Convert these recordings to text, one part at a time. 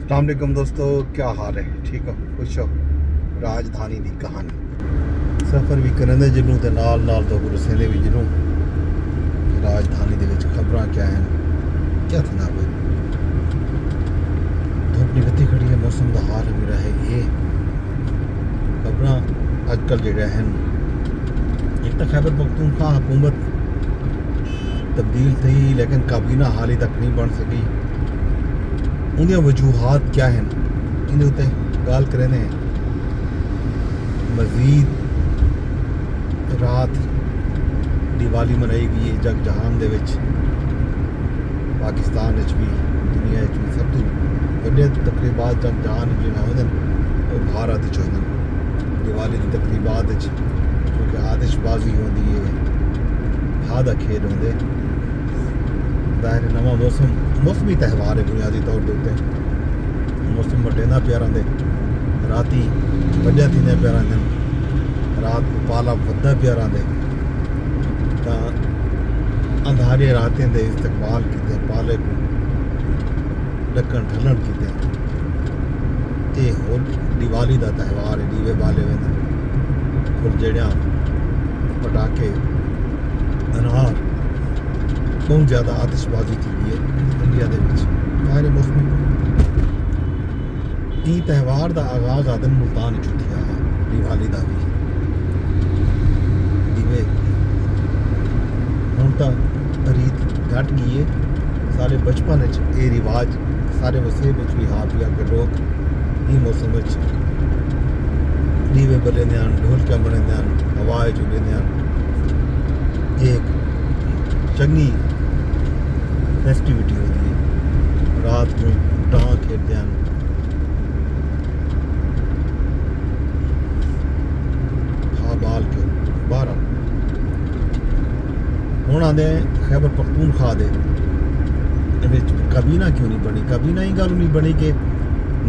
अस्सलाम वालेकुम दोस्तों, क्या हाल है? ठीक हो, खुश हो? राजधानी की कहानी सफ़र भी करेंगे जिन्हों तो नाल नाल तो रसेंदे भी जिन्हों राजधानी के खबर क्या हैं क्या थी भाई। धुप निकलती खड़ी है, मौसम का हाल भी रहे ये खबर अजकल जो हैं। एक तो खैबर पख्तूनख्वा हुकूमत तब्दील थी लेकिन काबीना हाल तक नहीं बन सकी। उनकी वजूहात क्या हैं इन उत्ते गाल करें। मजीद रात दिवाली मनाई गई है जग जहान दे विच, पाकिस्तान भी दुनिया भी सब तो वड्डे तकरीबात जग जहान जो होंगे वो भारत होंगे। दिवाली की तकरीबात क्योंकि आतिशबाजी होती है, खादा खेल होंगे, ज़ाहिर नवा मौसमी त्यौहार है। बुनियादी तौर पर मौसम वटेंदा पिया रहिंदे, राती वड्डा थींदा पिया रहिंदे, रात को पाला वधदा पिया रहिंदे, तां अंधारे रातें दे इस्तकबाल कीते, पाले को ढकण ढलण कीते। ये होर दिवाली का त्यौहार है, दीवे बाले वेंदे, फुलझड़ियां, पटाखे, अनार, बहुत ज़्यादा आतिशबाजी थी है इंडिया के सारे मौसमी। ई त्यौहार का आगाज़ आदन मुल्तान चुथिया दिवाली का भी दीवे हूँ तो रीत घट गई है। सारे बचपन ये रिवाज सारे वसेब भी हाँ पिया के लोग ई मौसम दीवे बलेंदे हैं, ढोलकियां बनेंदे हैं, हवाएं चुलेंदे हैं। एक चंगी फेस्टिविटी होती है। रात को डां खेलते हैं, खा बाल के बाहर हूँ आते खैबर पख्तूनख्वा दे काबीना क्यों नहीं बनी। काबीना ही गल नहीं बनी कि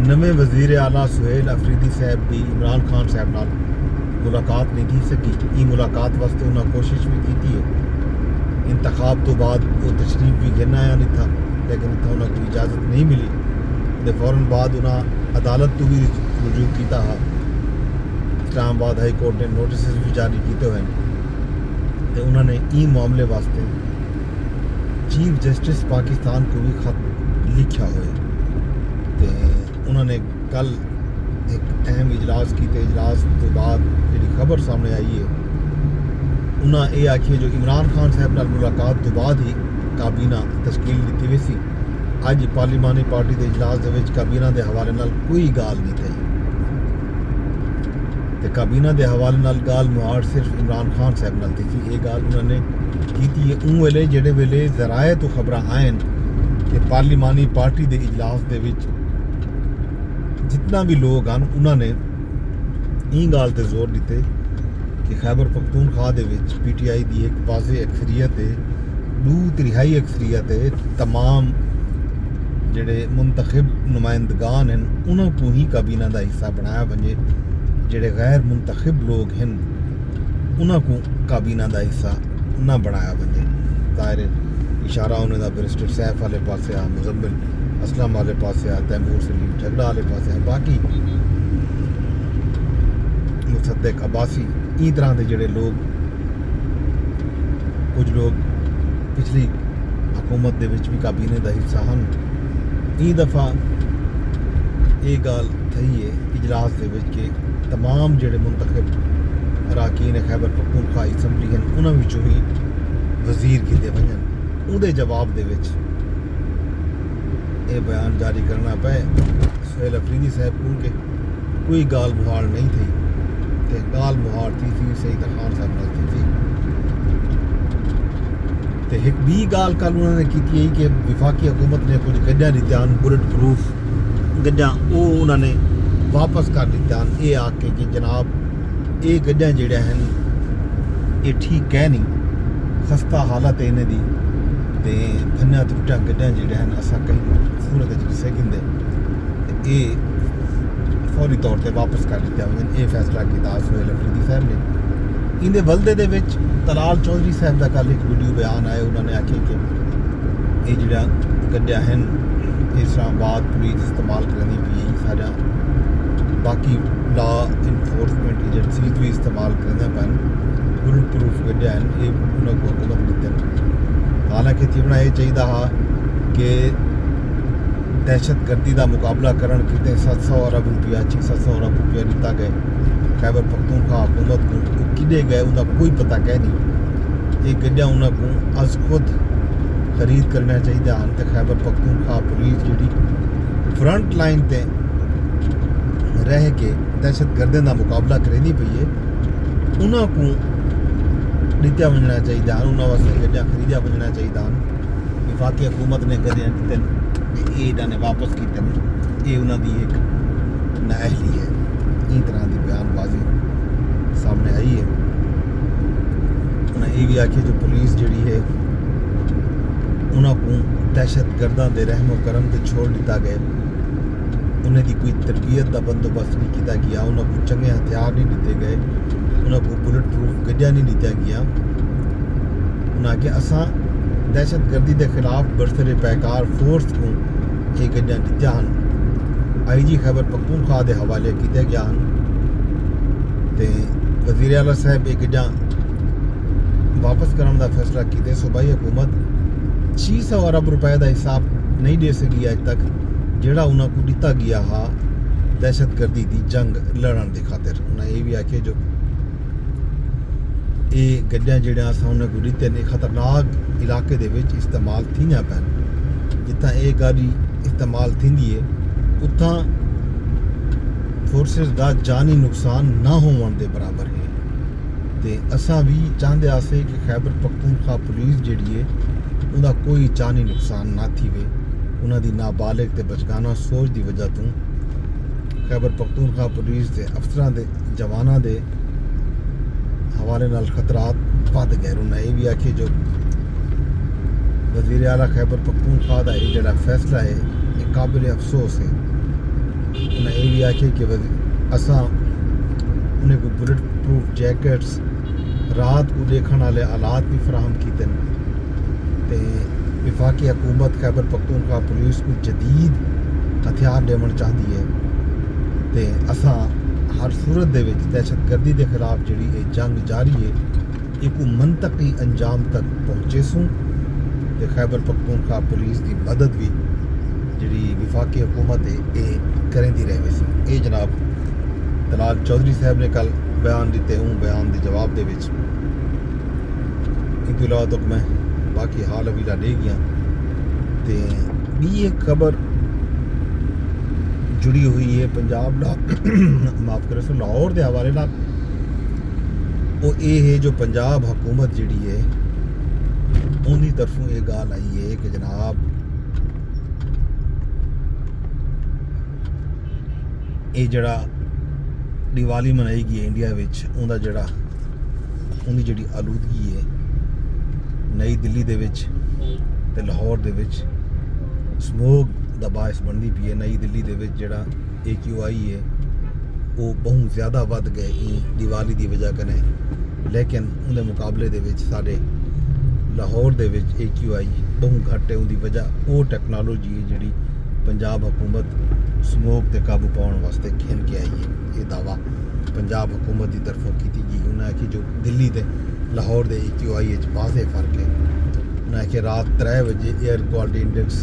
नवे वजीर आला सुहेल अफरीदी साहब की इमरान खान साहब नाल मुलाकात नहीं की सकी। ई मुलाकात वास्ते उन्हें कोशिश भी की है, इंतखाब तो बाद वो तशरीफ भी गिरना आया नहीं था, लेकिन इतना उन्हें कोई इजाज़त नहीं मिली। तो फौरन बाद उन्हें अदालत तो भी रुजू किया। इस्लामाबाद हाई कोर्ट ने नोटिस भी जारी किए हुए हैं। तो उन्होंने ई मामले वास्ते चीफ जस्टिस पाकिस्तान को भी खत लिखा हुए। तो उन्होंने कल एक अहम इजलास किए। इजलास तो बाद जी खबर सामने आई है, उन्हें ये आखिए जो इमरान खान साहब नाल मुलाकात तो बाद ही काबीना तश्कील दी हुई सी। अज पार्लीमानी पार्टी के इजलास के काबीना के हवाले नाल कोई गाल नहीं थी। तो काबीना के हवाले नाल गाल मुहाड़ सिर्फ इमरान खान साहब नाल थी। ये गाल उन्होंने की उन वेले जेडे वेले जराए तो खबर आयन कि पार्लीमानी पार्टी के इजलास के जितना भी लोग हैं उन्होंने ई गाल ते जोर दिते कि खैबर पख्तूनख्वा दे विच PTI की एक वाज़े अक्सरियत है, 2/3 अक्सरियत है। तमाम जेडे मुंतखब नुमाइंदगान हैं उन्होंने ही काबीना का हिस्सा बनाया वजे। जेडे गैर मुंतखब लोग हैं उन्होंने काबीना का हिस्सा ना बनाया वजे। ज़ाहिर इशारा उन्हें दा बैरिस्टर सैफ वाले पासे आ, मुजम्मिल असलम वाले पासे आ, तैमूर सलीम झगड़ा वाले पासे आ, बाकी मुसद्दिक अब्बासी ई तरह के जोड़े लोग, कुछ लोग पिछली हुकूमत के भी काबीने का हिस्सा हैं। ई दफ़ा ये गाल थी है इजलास के तमाम जोड़े मुंतखब अराकीन खैबर पख्तूनख्वा असैम्बली हैं उन्होंने ही वजीर किए वजन। उहदे जवाब दे विच ये बयान जारी करना पे सुहेल अफरीदी साहब को कि कोई गाल मुहाड़ नहीं थी। तो गाल मुहाड़ थी सईद खान साहब नाल थी। तो एक भी गाल कल उन्होंने की कि विफाकी हुकूमत ने कुछ गड्ढा दित्यान, बुलेट प्रूफ गड्ढा वो उन्होंने वापस कर दित्यान। ये आके कि जनाब ये गड्ढा जेड़ा हैं ये ठीक है नहीं, खस्ता हालत है इन्हें दी। तो भन्ना त्रुटा गड्ढा जेड़ा हैं असा कहीं सूरत जिसे गिंदे ये फौरी तौर पर वापस कर दिता वजन। ये फैसला किया सुहेल अफरीदी साहब ने। इन्हें वलदे दे विच तलाल चौधरी साहब का कल एक वीडियो बयान आया। उन्होंने आखे कि ये जोड़ा गड्ढा हैं इस्लामाबाद पुलिस इस्तेमाल करनी पी सारा बाकी लॉ इन्फोर्समेंट एजेंसीज भी इस्तेमाल करना पैन बुलेट प्रूफ गड्डियां ये उन्होंने हुकूमत दिते। हालांकि थिबना ये चाहिए हा कि दहशतगर्दी का मुकाबला करन कितने 700 अरब रुपया 600 अरब रुपया दिता गए खैबर पख्तूनख्वा हुकूमत को किॾे गए उनका कोई पता कह नहीं। ये गड्डियां उन्होंने अस खुद खरीद करना चाहिए हैं तो खैबर पख्तूनख्वा पुलिस जी फ्रंट लाइन ते रह के दहशतगर्दों का मुकाबला करनी पई है उन्होंने दित्या वजना चाहिए उन्होंने वास्ते गड्डियां खरीदिया वजना चाहिए। विफाकी हुकूमत ने गड्डियां दिते ने वापस किए ये उन्होंने एक नाअहली है इस तरह की बयानबाजी सामने आई है। उन्हें ये भी आखिया जो पुलिस जी है उन्होंने दहशतगर्दों के रहमो करम से छोड़ दिता गया उन्हें दी कोई तरबियत का बंदोबस्त नहीं किया गया उन्होंने चंगे हथियार नहीं दिते गए उन्होंने बुलेट प्रूफ गड्डियां नहीं दित्या गया। उन्हें आखिया असा दहशतगर्दी के खिलाफ बरसरे पैकार फोर्स को ये गड्डियां दित्या हैं IG खैबर पख्तूनख्वा के हवाले किए गया हैं तो वज़ीर आला साहब ये गड्डियां वापस करने का फैसला किए। सूबाई हुकूमत 600 अरब रुपए का हिसाब नहीं दे सकी अज तक जोड़ा उन्होंने को दिता गया हा दहशतगर्दी की जंग लड़न की खातिर। उन्हें ये भी आखिया जो ये गड्डियां जोड़ा अस उन्होंने को दिते ने खतरनाक इलाके दे विच इस्तेमाल थींदियां पैन जितना ये गाड़ी इस्तेमाल थींदी है उतना फोर्सिस का जानी नुकसान ना होने के बराबर है। तो असा भी चाहते आसे कि खैबर पख्तूनख्वा पुलिस जी है उनका कोई जानी नुकसान ना थी उन्होंने नाबालिग ते बचकाना सोच की वजह तो खैबर पख्तूनख्वा पुलिस के अफसरां के जवानों के हवाले नाल खतरात बढ़ गए। उन्हें यह भी आखिए जो वज़ीर आला खैबर पख्तूनख्वा का ये जो फैसला है ये काबिल अफसोस है। उन्हें यह भी आखिए कि असा उन्हें को बुलेट प्रूफ जैकेट्स रात को देखने वाले आलात भी फराहम किए ते विफाकी हुकूमत खैबर पख्तूनख्वा पुलिस को जदीद हथियार देवन चाहती है तो असा हर सूरत दे विच दहशतगर्दी के खिलाफ जी जंग जारी है एक मनतकी अंजाम तक पहुँचे सूँ तो खैबर पख्तूनख्वा पुलिस की मदद भी जी विफाकी हुकूमत है ये करेंदी रहे सी। ये जनाब दलाल चौधरी साहब ने कल बयान दिते हूँ बयान के जवाब दे विच इनके अलावा तो मैं बाकी हाल अभी दे गया तो भी एक खबर जुड़ी हुई है पंजाब माफ़ करो लाहौर के हवाले ना वो ये है जो पंजाब हुकूमत जी है उनकी तरफों ये गाल आई है कि जनाब ये जड़ा दिवाली मनाई गई है इंडिया विच उनका जड़ा उनकी जी आलूदगी है नई दिल्ली दे विच ते लाहौर दे विच स्मोक का बायस बनती पी है। नई दिल्ली दे विच जड़ा AQI है वो बहुत ज़्यादा वध गए दिवाली की वजह कने लेकिन उनके मुकाबले दे विच साडे लाहौर दे विच AQI बहुत घट है उनकी वजह वो टैक्नोलॉजी है जी पंजाब हुकूमत स्मोक ते काबू पाने वास्ते खेन के आई है। ये दावा पंजाब हुकूमत की तरफों की गई। उन्हें आखी जो दिल्ली के लाहौर के AQI वाजे फर्क है। उन्हें आखिया रात 3 बजे एयर क्वालिटी इंडेक्स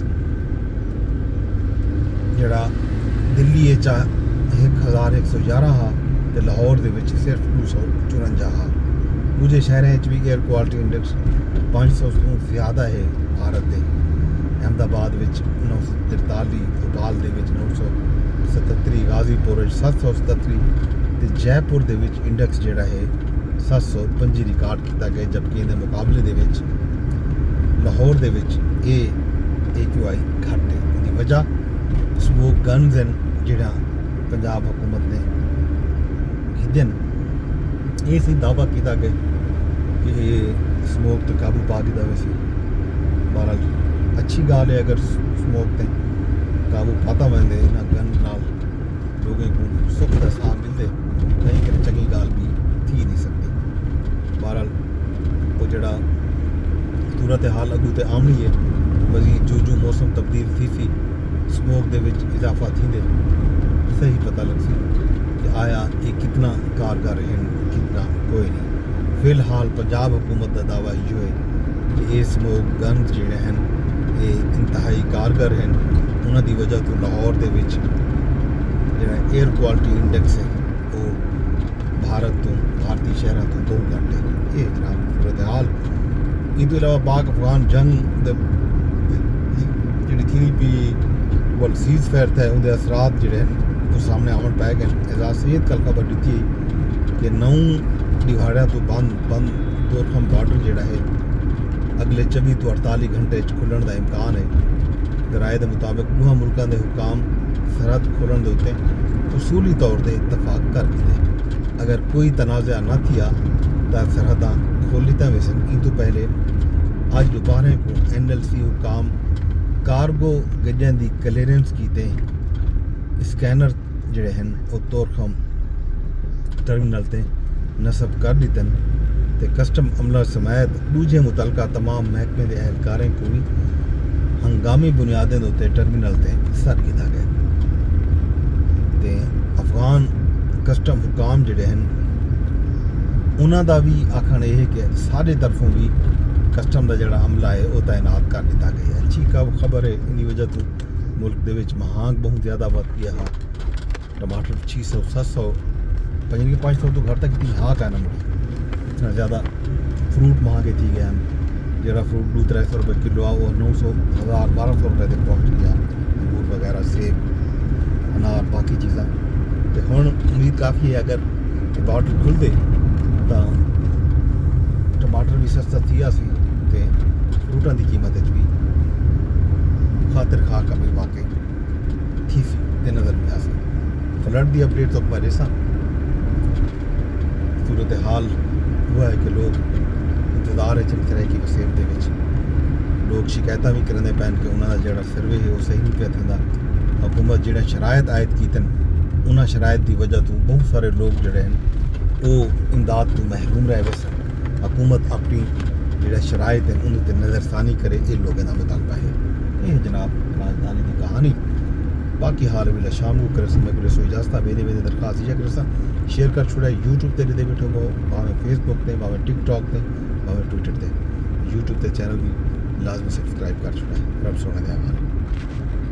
जड़ा दिल्ली 1111 हा तो लाहौर के सिर्फ 254 हा। दूजे शहरों भी एयर क्वालिटी इंडेक्स 500 तो ज़्यादा है भारत के। अहमदाबाद 943 भोपाल के 977 गाजीपुर 777 तो जयपुर के इंडेक्स जोड़ा है 705 रिकॉर्ड किया गया जबकि इनके मुकाबले के लाहौर के AQI घट है। उसकी वजह स्मोक गन्स हैं जोड़ा पंजाब हुकूमत ने खरीदे ये सी दावा किया गया कि स्मोक तो काबू पा दिता वैसे। बहरहाल अच्छी गाल है अगर स्मोक ते काबू पाता वैंदे इन्होंने गन नाल लोगों को सुख का साह मिलते नहीं कि चंगी गाल भी थी नहीं सकती। बहरहाल वो जड़ा सूरत हाल अगू तो आमनी है मजीद जो मौसम तब्दील थी सी ਸਮੋਕ ਦੇ ਵਿੱਚ ਇਜ਼ਾਫਾ ਥींदे सही पता लग सी कि आया ये कितना कारगर है कितना कोई नहीं। फिलहाल पंजाब हुकूमत का दावा यो है कि ये स्मोक गन्स जिहड़े हैं ये इंतहाई कारगर हैं। उन्हां दी वजह तो लाहौर दे विच जिहड़ा एयर क्वालिटी इंडेक्स है वो भारतीय शहरों तो 2 घंटे ये जनाब सूरत हाल। इस तो अलावा पाक अफगान जंग जी थी भी वर्ल्ड सीज फायर था उनके असरात जिहड़े हैं वो सामने आवन पै गए। एजाज सैयद कल खबर दी कि 9 दिहाड़ियां तो बंद तोरखम बार्डर जिहड़ा है अगले 24 तो 48 घंटे खुलण का इम्कान है। दराए के मुताबिक दोहां मुल्कों के हुकाम सरहद खोलण के उत्ते उसूली तौर पर इतफाक कर दिए। अगर कोई तनाज़ा न थिया तो सरहद खोली तो वैसे इन तो पहले अज दोपहर को NLC हुकाम कार्गो गड्डियां की क्लीयरेंस कीते स्कैनर जिहड़े हैं वो तोरखम टर्मिनल ते नस्ब कर दिते ते कस्टम अमला समेत दूजे मुतलका तमाम महकमे के एहलकारें को भी हंगामी बुनियादें के उत्ते टर्मिनल ते सर किया गया। ते अफगान कस्टम हुकाम जिहड़े हैं उन्हां दा भी आखना यह है कि सारे तरफों भी कस्टम का जिहड़ा अमला है वो तैनात कर दिता गया है। अच्छी खबर है। इन्हीं वजह तो मुल्क दे विच महंग बहुत ज़्यादा बढ़ गया है। टमाटर 600 700 500 तो घर तक इतनी हाँ कहना मुझे इतना ज़्यादा फ्रूट महंगे थी गए हैं। जरा फ्रूट 200-300 रुपये किलो आ वो 900 1000 1200 रुपये तक पहुँच गया। अंगूर वगैरह सेब अनार बाकी चीज़ा तो हुण उम्मीद काफ़ी है अगर बार्डर खुल दे तो टमाटर भी सस्ता थी सी तो फ्रूटां की कीमत भी खातिर खा कमी वाकई थी सी ते नज़र भी आ सी। फ्लड की अपडेट तो बारे सा सूरत हाल हुआ है कि लोग इंतजार है चलते रहे कि वसेब के लोग शिकायत भी करेंगे पैन कि उन्होंने जो सर्वे है वो सही नहीं पिया था। हुकूमत जो शरायत आयद की उन्होंने शरायत की वजह तो बहुत सारे लोग जोड़े हैं वो इमदाद तो महरूम रहे वैसे हुकूमत अपनी जो शरायत है उन्होंने नज़रसानी करे ये लोगों का मुतालबा है। ये जनाब राजधानी की कहानी बाकी हाल भी शाम को कर मैं को इजाजत मेरे दरखास्त यह कर शेयर कर छोड़ा यूट्यूब से दे बैठो भावें फेसबुक से भावें टिकटॉक से भावें ट्विटर से यूट्यूब से चैनल भी लाजमी सब्सक्राइब कर छोड़ा रब सोने दे।